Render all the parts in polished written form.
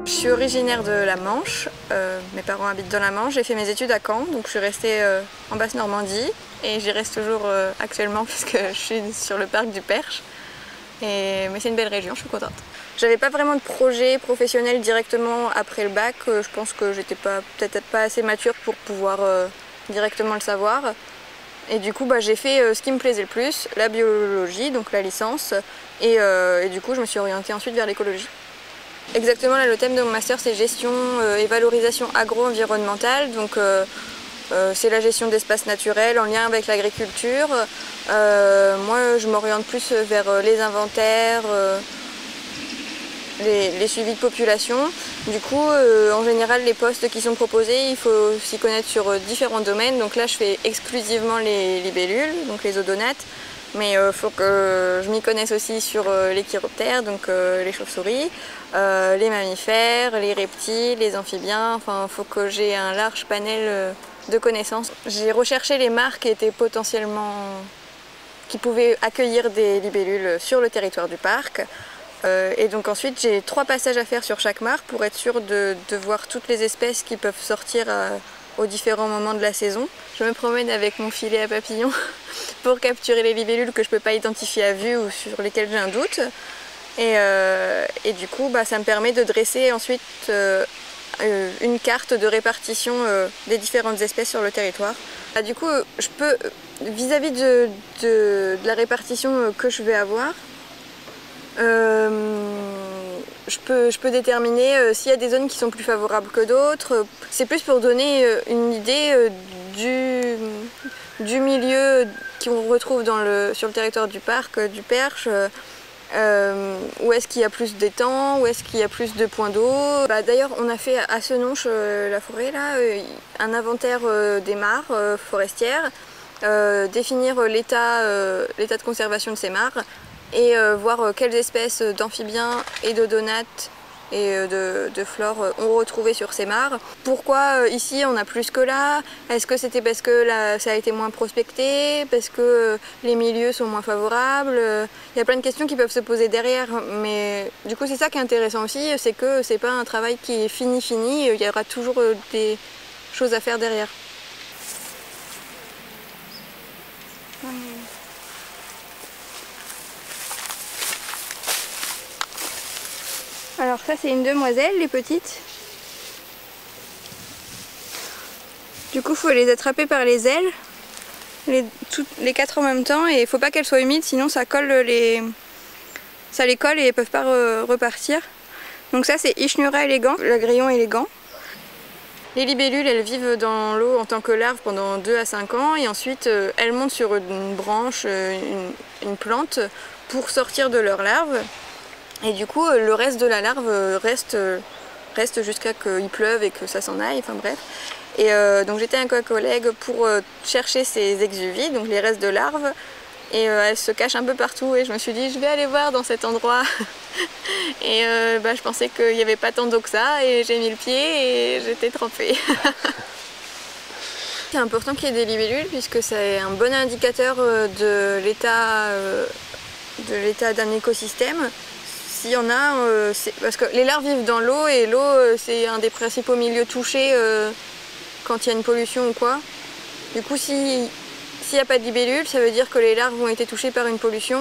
Je suis originaire de la Manche, mes parents habitent dans la Manche, j'ai fait mes études à Caen, donc je suis restée en Basse-Normandie et j'y reste toujours actuellement puisque je suis sur le parc du Perche. Mais c'est une belle région, je suis contente. J'avais pas vraiment de projet professionnel directement après le bac, je pense que j'étais peut-être pas assez mature pour pouvoir directement le savoir. Et du coup j'ai fait ce qui me plaisait le plus, la biologie, donc la licence, et du coup je me suis orientée ensuite vers l'écologie. Exactement, là, le thème de mon master c'est gestion et valorisation agro-environnementale, donc c'est la gestion d'espaces naturels en lien avec l'agriculture. Moi je m'oriente plus vers les inventaires, les suivis de population. Du coup en général les postes qui sont proposés il faut s'y connaître sur différents domaines, donc là je fais exclusivement les libellules, donc les odonates. Mais il faut que je m'y connaisse aussi sur les chiroptères, donc les chauves-souris, les mammifères, les reptiles, les amphibiens. Enfin, il faut que j'ai un large panel de connaissances. J'ai recherché les mares qui pouvaient accueillir des libellules sur le territoire du parc. Et donc ensuite j'ai 3 passages à faire sur chaque mare pour être sûre de voir toutes les espèces qui peuvent sortir aux différents moments de la saison. Je me promène avec mon filet à papillons pour capturer les libellules que je ne peux pas identifier à vue ou sur lesquelles j'ai un doute. Et du coup, ça me permet de dresser ensuite une carte de répartition des différentes espèces sur le territoire. Du coup, je peux, vis-à-vis de la répartition que je vais avoir, je peux déterminer s'il y a des zones qui sont plus favorables que d'autres. C'est plus pour donner une idée du milieu qu'on retrouve sur le territoire du parc, du Perche. Où est-ce qu'il y a plus d'étangs, où est-ce qu'il y a plus de points d'eau. D'ailleurs, on a fait à Senonches, la forêt, là, un inventaire des mares forestières, définir l'état de conservation de ces mares, et voir quelles espèces d'amphibiens et d'odonates et de flore on retrouvait sur ces mares. Pourquoi ici on a plus que là? Est-ce que c'était parce que là, ça a été moins prospecté? Parce que les milieux sont moins favorables? Il y a plein de questions qui peuvent se poser derrière, mais du coup c'est ça qui est intéressant aussi, c'est que c'est pas un travail qui est fini, il y aura toujours des choses à faire derrière. Alors ça c'est une demoiselle, les petites. Du coup il faut les attraper par les ailes, les 4 en même temps, et il faut pas qu'elles soient humides sinon ça les colle et elles peuvent pas repartir. Donc ça c'est Ischnura élégant, l'agrion élégant. Les libellules elles vivent dans l'eau en tant que larves pendant 2 à 5 ans et ensuite elles montent sur une branche, une plante pour sortir de leur larve. Et du coup, le reste de la larve reste jusqu'à qu'il pleuve et que ça s'en aille, enfin bref. Et donc j'étais avec un collègue pour chercher ces exuvies, donc les restes de larves. Et elles se cachent un peu partout et je me suis dit, je vais aller voir dans cet endroit. Et je pensais qu'il n'y avait pas tant d'eau que ça et j'ai mis le pied et j'étais trempée. C'est important qu'il y ait des libellules puisque c'est un bon indicateur de l'état d'un écosystème. S'il y en a, parce que les larves vivent dans l'eau et l'eau c'est un des principaux milieux touchés quand il y a une pollution ou quoi. Du coup s'il n'y a pas de libellules, ça veut dire que les larves ont été touchées par une pollution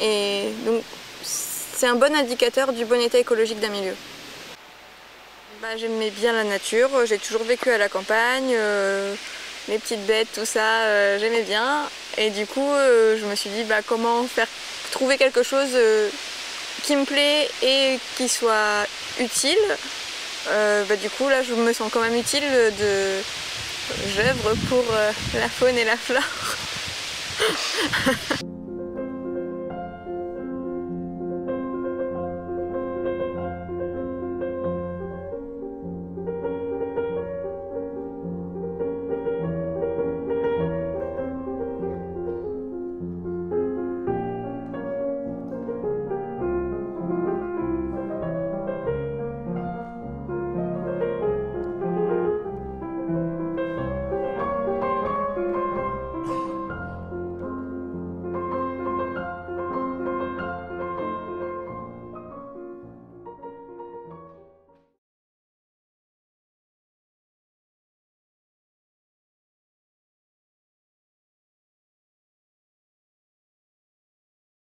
et donc c'est un bon indicateur du bon état écologique d'un milieu. J'aimais bien la nature, j'ai toujours vécu à la campagne, les petites bêtes, tout ça, j'aimais bien. Et du coup je me suis dit comment trouver quelque chose qui me plaît et qui soit utile. Du coup là je me sens quand même utile j'œuvre pour la faune et la flore.